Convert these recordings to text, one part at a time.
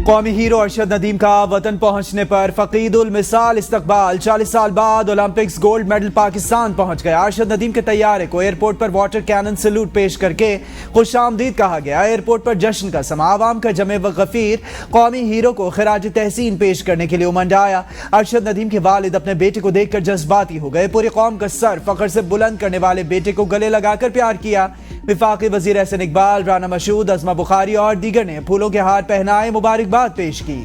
قومی ہیرو ارشد ندیم کا وطن پہنچنے پر فقید المثال استقبال 40 سال بعد اولمپکس گولڈ میڈل پاکستان پہنچ گیا۔ ارشد ندیم کے طیارے کو ایئرپورٹ پر واٹر کینن سلوٹ پیش کر کے خوش آمدید کہا گیا۔ ایئرپورٹ پر جشن کا سما، عوام کا جمع و غفیر قومی ہیرو کو خراج تحسین پیش کرنے کے لیے امنڈ آیا۔ ارشد ندیم کے والد اپنے بیٹے کو دیکھ کر جذباتی ہو گئے۔ پوری قوم کا سر فخر سے بلند کرنے والے بیٹے کو گلے لگا کر پیار کیا۔ وفاقی وزیر احسن اقبال، رانا مشہود، عظمہ بخاری اور دیگر نے پھولوں کے ہار پہنائے، مبارکباد پیش کی۔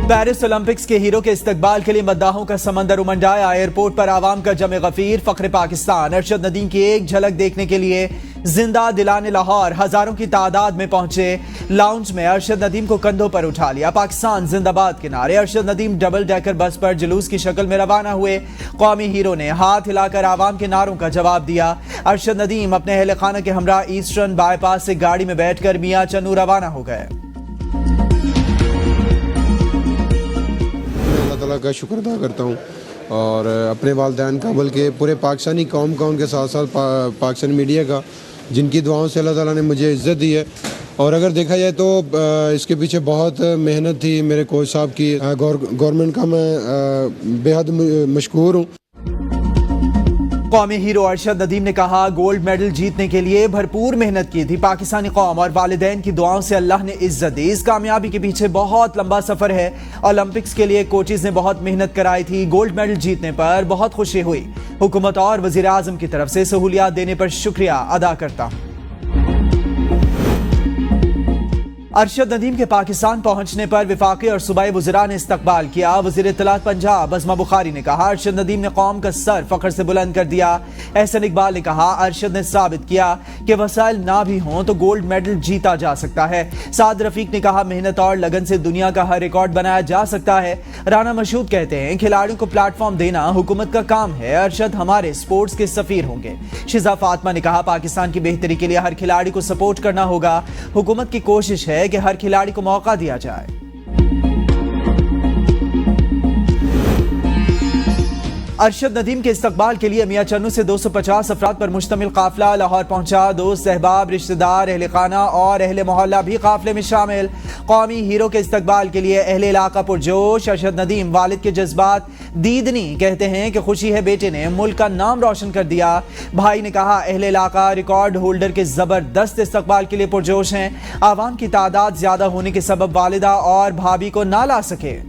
پیرس اولمپکس کے ہیرو کے استقبال کے لیے مداحوں کا سمندر امنڈ آیا۔ ایئرپورٹ پر عوام کا جمع غفیر، فخر پاکستان ارشد ندیم کی ایک جھلک دیکھنے کے لیے زندہ دلان لاہور ہزاروں کی تعداد میں پہنچے۔ لاؤنج میں ارشد ندیم کو کندھوں پر اٹھا لیا۔ پاکستان زندہ باد کے نعرے۔ ارشد ندیم ڈبل ڈیکر بس پر جلوس کی شکل میں روانہ ہوئے۔ قومی ہیرو نے ہاتھ ہلا کر عوام کے نعروں کا جواب دیا۔ ارشد ندیم اپنے اہل خانہ کے ہمراہ ایسٹرن بائی پاس سے گاڑی میں بیٹھ کر میاں چنو روانہ ہو گئے۔ اللہ تعالیٰ کا شکر ادا کرتا ہوں اور اپنے والدین کا بلکہ پورے پاکستانی قوم کا، ان کے ساتھ ساتھ پاکستانی میڈیا کا، جن کی دعاؤں سے اللہ تعالیٰ نے مجھے عزت دی ہے۔ اور اگر دیکھا جائے تو اس کے پیچھے بہت محنت تھی میرے کوچ صاحب کی۔ گورنمنٹ کا میں بے حد مشکور ہوں۔ قومی ہیرو ارشد ندیم نے کہا، گولڈ میڈل جیتنے کے لیے بھرپور محنت کی تھی۔ پاکستانی قوم اور والدین کی دعاؤں سے اللہ نے عزت دی۔ اس کامیابی کے پیچھے بہت لمبا سفر ہے۔ اولمپکس کے لیے کوچز نے بہت محنت کرائی تھی۔ گولڈ میڈل جیتنے پر بہت خوشی ہوئی۔ حکومت اور وزیر اعظم کی طرف سے سہولیات دینے پر شکریہ ادا کرتا ہوں۔ ارشد ندیم کے پاکستان پہنچنے پر وفاقی اور صوبائی وزراء نے استقبال کیا۔ وزیر اطلاعات پنجاب عظمہ بخاری نے کہا، ارشد ندیم نے قوم کا سر فخر سے بلند کر دیا۔ احسن اقبال نے کہا، ارشد نے ثابت کیا کہ وسائل نہ بھی ہوں تو گولڈ میڈل جیتا جا سکتا ہے۔ سعد رفیق نے کہا، محنت اور لگن سے دنیا کا ہر ریکارڈ بنایا جا سکتا ہے۔ رانا مشہود کہتے ہیں، کھلاڑیوں کو پلیٹ فارم دینا حکومت کا کام ہے۔ ارشد ہمارے سپورٹس کے سفیر ہوں گے۔ شیزا فاطمہ نے کہا، پاکستان کی بہتری کے لیے ہر کھلاڑی کو سپورٹ کرنا ہوگا۔ حکومت کی کوشش ہے کہ ہر کھلاڑی کو موقع دیا جائے۔ ارشد ندیم کے استقبال کے لیے میاں چنو سے 250 افراد پر مشتمل قافلہ لاہور پہنچا۔ دوست، احباب، رشتہ دار، اہل خانہ اور اہل محلہ بھی قافلے میں شامل۔ قومی ہیرو کے استقبال کے لیے اہل علاقہ پرجوش۔ ارشد ندیم والد کے جذبات دیدنی، کہتے ہیں کہ خوشی ہے بیٹے نے ملک کا نام روشن کر دیا۔ بھائی نے کہا، اہل علاقہ ریکارڈ ہولڈر کے زبردست استقبال کے لیے پرجوش ہیں۔ عوام کی تعداد زیادہ ہونے کے سبب والدہ اور بھابھی کو نہ لا سکے۔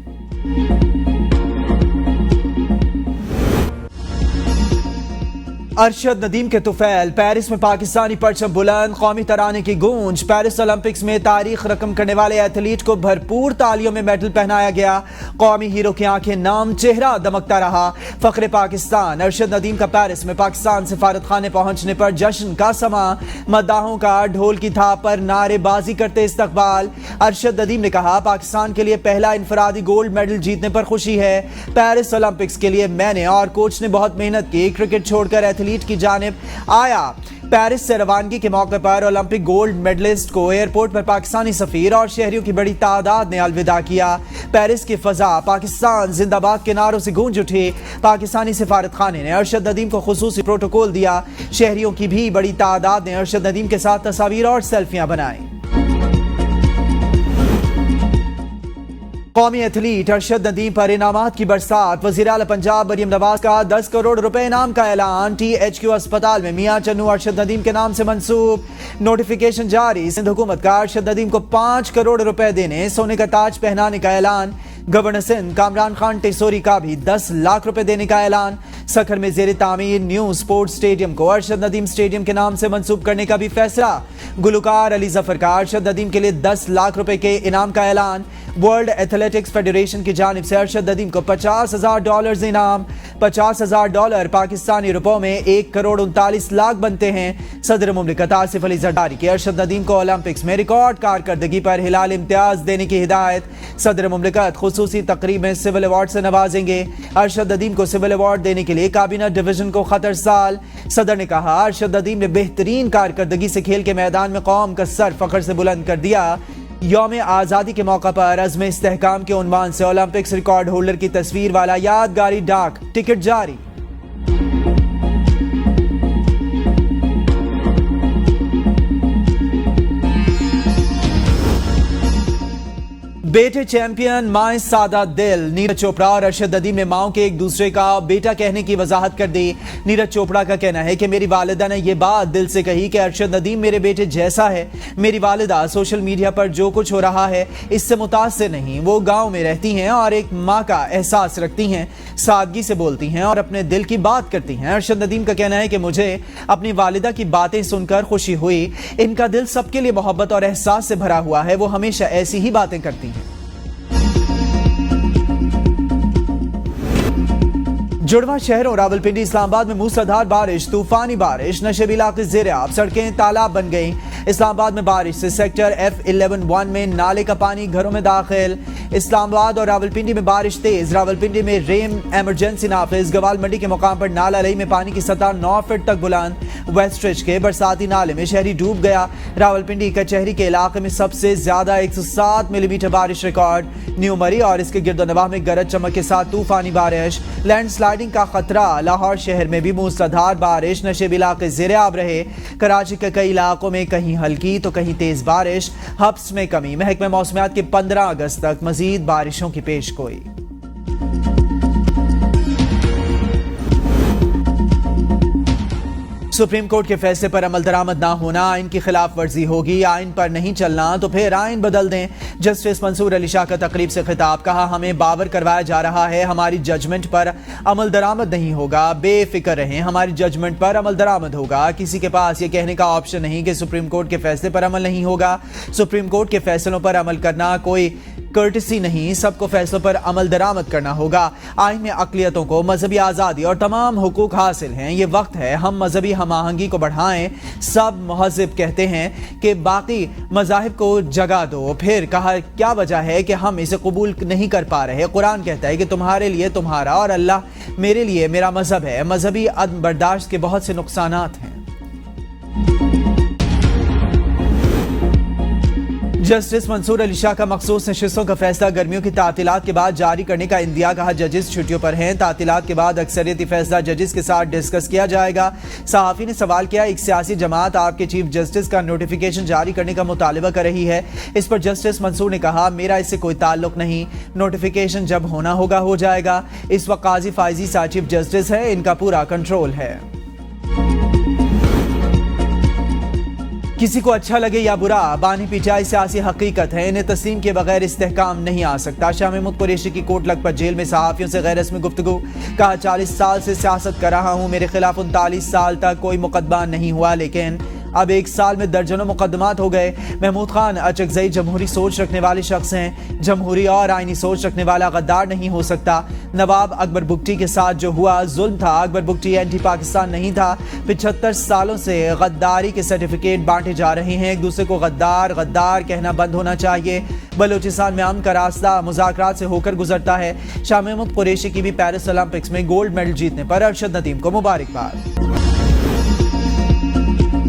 ارشد ندیم کے طفیل، پیرس میں پاکستانی پرچم بلند، قومی ترانے کی گونج۔ پیرس اولمپکس میں تاریخ رقم کرنے والے ایتھلیٹ کو بھرپور تالیوں میں میڈل پہنایا گیا۔ قومی ہیرو کی آنکھیں نام، چہرہ دمکتا رہا۔ فخر پاکستان ارشد ندیم کا پیرس میں پاکستان سفارت خانے پہنچنے پر جشن کا سما، مداحوں کا ڈھول کی تھاپ پر نعرے بازی کرتے استقبال۔ ارشد ندیم نے کہا، پاکستان کے لیے پہلا انفرادی گولڈ میڈل جیتنے پر خوشی ہے۔ پیرس اولمپکس کے لیے میں نے اور کوچ نے بہت محنت کی۔ کرکٹ چھوڑ کر ایتھلیٹ کی جانب آیا۔ پیرس سے روانگی کے موقع پر اولمپک گولڈ میڈلسٹ کو ایئرپورٹ پر پاکستانی سفیر اور شہریوں کی بڑی تعداد نے الوداع کیا۔ پیرس کی فضا پاکستان زندہ باد کے نعروں سے گونج اٹھی۔ پاکستانی سفارت خانے نے ارشد ندیم کو خصوصی پروٹوکول دیا۔ شہریوں کی بھی بڑی تعداد نے ارشد ندیم کے ساتھ تصاویر اور سیلفیاں بنائیں۔ قومی ایتھلیٹ ارشد ندیم پر انعامات کی برسات۔ وزیر اعلی پنجاب مریم نواز کا 10 کروڑ روپے انعام کا اعلان۔ ٹی ایچ کیو اسپتال میں میاں چنو ارشد ندیم کے نام سے منسوب۔ نوٹیفیکیشن جاری۔ سندھ حکومت کا ارشد ندیم کو 5 کروڑ روپے دینے، سونے کا تاج پہنانے کا اعلان۔ گورنر سندھ کامران خان ٹیسوری کا بھی 10 لاکھ روپے دینے کا اعلان۔ سکھر میں زیر تعمیر نیو سپورٹس اسٹیڈیم کو ارشد ندیم اسٹیڈیم کے نام سے منسوب کرنے کا بھی فیصلہ۔ گلوکار علی ظفر کا ارشد ندیم کے لیے 10 لاکھ روپے کے انعام کا اعلان۔ ورلڈ ایتھلیٹکس فیڈریشن کی جانب سے ارشد ندیم کو $50,000 انعام۔ $50,000 پاکستانی روپوں میں 1,39,00,000 بنتے ہیں۔ صدر مملکت آصف علی زرداری کی ارشد ندیم کو اولمپکس میں ریکارڈ کارکردگی پر ہلال امتیاز دینے کی ہدایت۔ صدر مملکت خصوصی تقریب میں سول ایوارڈ سے نوازیں گے۔ ارشد ندیم کو سول ایوارڈ دینے کے لیے کابینہ ڈویژن کو خط ارسال۔ صدر نے کہا، ارشد ندیم نے بہترین کارکردگی سے کھیل کے میدان میں قوم کا سر فخر سے بلند کر دیا۔ یوم آزادی کے موقع پر عزم استحکام کے عنوان سے اولمپکس ریکارڈ ہولڈر کی تصویر والا یادگاری ڈاک ٹکٹ جاری۔ बेटे चैंपियन माए सादा दिल। नीरज चोपड़ा और अरशद नदीम ने माओं के एक दूसरे का बेटा कहने की वजाहत कर दी। नीरज चोपड़ा का कहना है कि मेरी वालिदा ने यह बात दिल से कही कि अरशद नदीम मेरे बेटे जैसा है। मेरी वालिदा सोशल मीडिया पर जो कुछ हो रहा है इससे मुतासिर नहीं। वो गांव में रहती हैं और एक माँ का एहसास रखती हैं, सादगी से बोलती हैं और अपने दिल की बात करती हैं। अरशद नदीम का कहना है कि मुझे अपनी वालिदा की बातें सुनकर खुशी हुई। इनका दिल सबके लिए मोहब्बत और एहसास से भरा हुआ है। वो हमेशा ऐसी ही बातें करती हैं। जुड़वा शहरों रावलपिंडी इस्लामाबाद में मूसलाधार बारिश, तूफानी बारिश, नशेबी इलाके ज़ेर-ए-आब, सड़कें तालाब बन गईं। इस्लामाबाद में बारिश से सेक्टर F11-1 में नाले का पानी घरों में दाखिल। इस्लामाबाद और रावलपिंडी में बारिश तेज। रावलपिंडी में रेम एमरजेंसी नाफिज। गवाल मंडी के मुकाम पर नाला लई में पानी की सतह 9 फीट तक बुलंद। वेस्टरिज के बरसाती नाले में शहरी डूब गया। रावलपिंडी कचहरी के इलाके में सबसे ज्यादा 107 मिलीमीटर बारिश रिकॉर्ड। न्यू मरी और इसके गिरदोनवाह में गरज चमक के साथ तूफानी बारिश। लैंडस्लाइडिंग का खतरा। लाहौर शहर में भी मूसलाधार बारिश, नशेबी इलाके ज़ेर-ए-आब रहे। कराची के कई इलाकों में कहीं हल्की तो कहीं तेज बारिश। हब्स में कमी। महकमे मौसमियात की 15 अगस्त तक मजीद बारिशों की पेशगोई। सुप्रीम कोर्ट के फैसले पर अमल दरामद ना होना आइन की खिलाफ वर्जी होगी। आइन पर नहीं चलना तो फिर आइन बदल दें। जस्टिस मंसूर अली शाह का तकरीब से खिताब। कहा, हमें बावर करवाया जा रहा है, हमारी जजमेंट पर अमल दरामद नहीं होगा। बेफिक्र रहें, हमारी जजमेंट पर अमल दरामद होगा। किसी के पास ये कहने का ऑप्शन नहीं कि सुप्रीम कोर्ट के फैसले पर अमल नहीं होगा। सुप्रीम कोर्ट के फैसलों पर अमल करना कोई कर्टसी नहीं, सबको फैसलों पर अमल दरामद करना होगा। आइन में अक़लियतों को मजहबी आज़ादी और तमाम हुकूक हासिल हैं। ये वक्त है हम मजहबी हम आहंगी को बढ़ाएं। सब महज़िब कहते हैं कि बाकी मज़ाहिब को जगह दो। फिर कहा, क्या वजह है कि हम इसे कबूल नहीं कर पा रहे? कुरान कहता है कि तुम्हारे लिए तुम्हारा और अल्लाह मेरे लिए मेरा मजहब है। मजहबी अदम बर्दाश्त के बहुत से नुकसानात हैं। जस्टिस मंसूर अली शाह का मखसूस नशिस्तों का फैसला गर्मियों की तातीलात के बाद जारी करने का इंदिया। कहा, जजेस छुट्टियों पर हैं। तातीलात के बाद अक्सरियती फैसला जजेस के साथ डिस्कस किया जाएगा। सहाफ़ी ने सवाल किया, एक सियासी जमात आपके चीफ जस्टिस का नोटिफिकेशन जारी करने का मुतालबा कर रही है। इस पर जस्टिस मंसूर ने कहा, मेरा इससे कोई ताल्लुक नहीं। नोटिफिकेशन जब होना होगा हो जाएगा। इस वक्त काजी फायजी साहब चीफ जस्टिस है, इनका पूरा कंट्रोल है। किसी को अच्छा लगे या बुरा, बानी पीछाई सियासी हकीकत है, इन्हें तस्लीम के बगैर इस्तेहकाम नहीं आ सकता। शाह महमूद कुरैशी की कोट लखपत जेल में सहाफ़ियों से गैर रस्मी गुफ्तगू। कहा, 40 साल से सियासत कर रहा हूँ, मेरे खिलाफ 39 साल तक कोई मुकदमा नहीं हुआ, लेकिन अब 1 साल में दर्जनों मुकदमात हो गए। महमूद खान अचकजई जमहूरी सोच रखने वाले शख्स हैं। जमहूरी और आईनी सोच रखने वाला गद्दार नहीं हो सकता। नवाब अकबर बुगटी के साथ जो हुआ जुल्म था। अकबर बुगटी एंटी पाकिस्तान नहीं था। 75 सालों से गद्दारी के सर्टिफिकेट बांटे जा रहे हैं। एक दूसरे को गद्दार गद्दार कहना बंद होना चाहिए। बलूचिस्तान में अमन का रास्ता मुज़ाकरात से होकर गुजरता है। शाह महमूद कुरैशी की भी पेरिस ओलंपिक्स में गोल्ड मेडल जीतने पर अरशद नदीम को मुबारकबाद।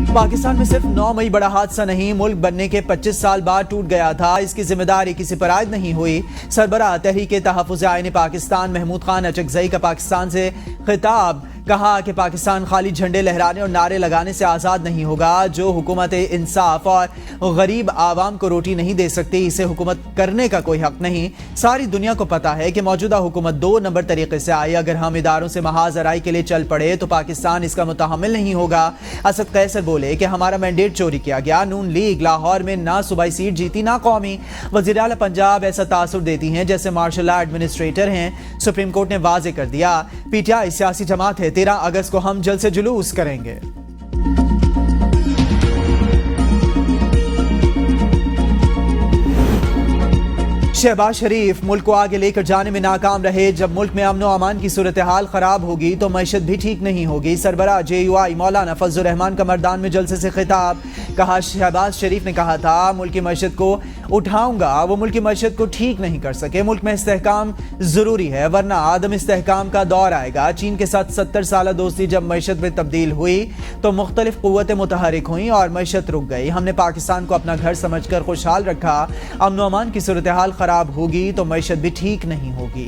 पाकिस्तान में सिर्फ 9 मई बड़ा हादसा नहीं, मुल्क बनने के 25 साल बाद टूट गया था। इसकी जिम्मेदारी किसी पर आयद नहीं हुई। सरबराह तहरीक तहफ़्फ़ुज़ आईन पाकिस्तान महमूद खान अचकजई का पाकिस्तान से खिताब। कहा कि पाकिस्तान खाली झंडे लहराने और नारे लगाने से आज़ाद नहीं होगा। जो हुकूमत इंसाफ और गरीब आवाम को रोटी नहीं दे सकती, इसे हुकूमत करने का कोई हक नहीं। सारी दुनिया को पता है कि मौजूदा हुकूमत 2 नंबर तरीके से आई। अगर हम इदारों से महाज अराई के लिए चल पड़े तो पाकिस्तान इसका मुतहम्मिल नहीं होगा। असद कैसर बोले कि हमारा मैंडेट चोरी किया गया। नून लीग लाहौर में ना सूबाई सीट जीती ना कौमी। वज़ीर आला पंजाब ऐसा तासुर देती हैं जैसे मार्शल लॉ एडमिनिस्ट्रेटर हैं। सुप्रीम कोर्ट ने वाज़े कर दिया, पीटीआई सियासी जमात है। 13 अगस्त को हम जलसे जुलूस करेंगे। शहबाज शरीफ मुल्क को आगे लेकर जाने में नाकाम रहे। जब मुल्क में अमन व अमान की सूरत हाल खराब होगी तो मैशत भी ठीक नहीं होगी। सरबराह JUI मौलाना फजलुर रहमान का मर्दान में जलसे से खिताब। कहा, शहबाज शरीफ ने कहा था मुल्क की मैशत को उठाऊंगा, वो मुल्क की मैशत को ठीक नहीं कर सके। मुल्क में इस्तेहकाम जरूरी है वरना आदम इस्तेहकाम का दौर आएगा। चीन के साथ 70 साल दोस्ती जब मैशत में तब्दील हुई तो मुख्तलिफ कुव्वतें मुतहरिक हुई और मैशत रुक गई। हमने पाकिस्तान को अपना घर समझकर खुशहाल रखा। अमन व अमान की सूरत हाल खराब होगी तो मैशत भी ठीक नहीं होगी।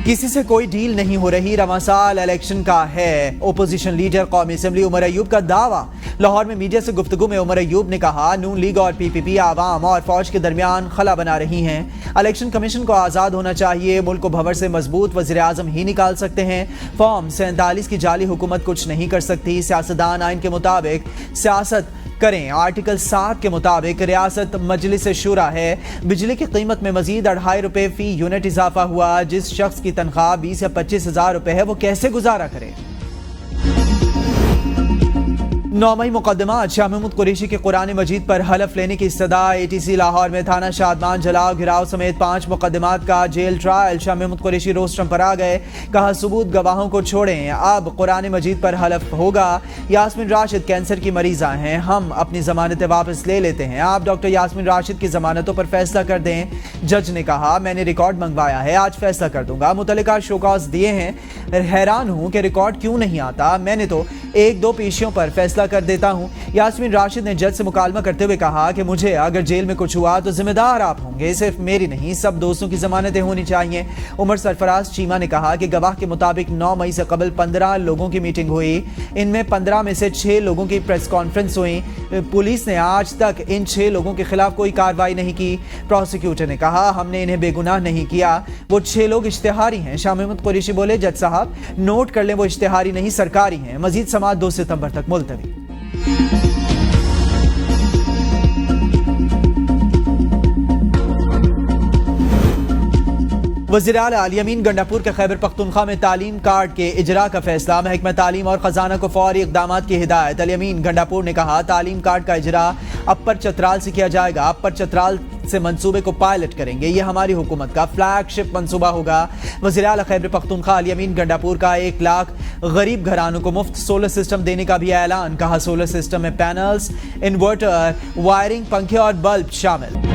किसी से कोई डील नहीं हो रही, रवां साल इलेक्शन का है। ओपोजिशन लीडर कौमी असेंबली उमर अयूब का दावा। लाहौर में मीडिया से गुफ्तगू में उमर अयूब ने कहा, नून लीग और पीपीपी आवाम और फौज के दरमियान खला बना रही हैं। इलेक्शन कमीशन को आज़ाद होना चाहिए, मुल्क को भंवर से मजबूत वज़ीर आज़म ही निकाल सकते हैं। फॉर्म 47 की जाली हुकूमत कुछ नहीं कर सकती। सियासतदान आइन के मुताबिक सियासत करें। आर्टिकल 7 के मुताबिक रियासत मजलिस शुरा है। बिजली की कीमत में मजीद 2.5 रुपए फी यूनिट इजाफा हुआ। जिस शख्स की तनख्वाह 20 या 25 हजार रुपए है वो कैसे गुजारा करे। 9 मई मुकदमा शाह महमूद कुरैशी के कुरान मजीद पर हलफ लेने की इस्तदा। ATC लाहौर में थाना शादमान जलाओ घिराव समेत 5 मुकदमात का जेल ट्रायल। शाह महमूद कुरैशी रोस्टरम पर आ गए, कहा सबूत गवाहों को छोड़ें, अब कुरान मजीद पर हलफ होगा। यास्मीन राशिद कैंसर की मरीजा हैं, हम अपनी जमानतें वापस ले लेते हैं, आप डॉक्टर यास्मीन राशिद की जमानतों पर फैसला कर दें। जज ने कहा, मैंने रिकॉर्ड मंगवाया है, आज फैसला कर दूंगा। मुतल्लिका शोकॉज दिए हैं, हैरान हूं कि रिकॉर्ड क्यों नहीं आता, मैंने तो 1-2 पेशियों पर फैसला कर देता हूं। यास्मीन राशिद ने जज से मुकालमा करते हुए कहा कि मुझे अगर जेल में कुछ हुआ तो जिम्मेदार आप होंगे, सिर्फ मेरी नहीं, सब दोस्तों की जमानतें होनी चाहिए। उमर सरफराज चीमा ने कहा कि गवाह के मुताबिक 9 मई से कबल 15 लोगों की मीटिंग हुई, इनमें 15 में से 6 लोगों की प्रेस कॉन्फ्रेंस हुई। पुलिस ने आज तक इन 6 लोगों के खिलाफ कोई कार्रवाई नहीं की। प्रोसिक्यूटर ने कहा, हमने इन्हें बेगुनाह नहीं किया, वो 6 लोग इश्तिहारी हैं। शाह महमूद कुरैशी बोले, जज साहब नोट कर लें, वो इश्तिहारी नहीं सरकारी हैं। मजीद समाअत 2 सितंबर तक मुलतवी। वज़ीर आला अली अमीन गंडापुर के खैबर पख्तूनख्वा में तालीम कार्ड के इजरा का फैसला। महकमा तालीम और खजाना को फौरी इक़दामात की हिदायत। अली अमीन गंडापुर ने कहा, तालीम कार्ड का इजरा अपर चतराल से किया जाएगा, अपर चतराल से मंसूबे को पायलट करेंगे, ये हमारी हुकूमत का फ्लैगशिप मंसूबा होगा। वज़ीर आला खैबर पख्तूनख्वा अली अमीन गंडापुर का 1 लाख गरीब घरानों को मुफ्त सोलर सिस्टम देने का भी ऐलान। कहा, सोलर सिस्टम में पैनल्स, इन्वर्टर, वायरिंग, पंखे और बल्ब शामिल।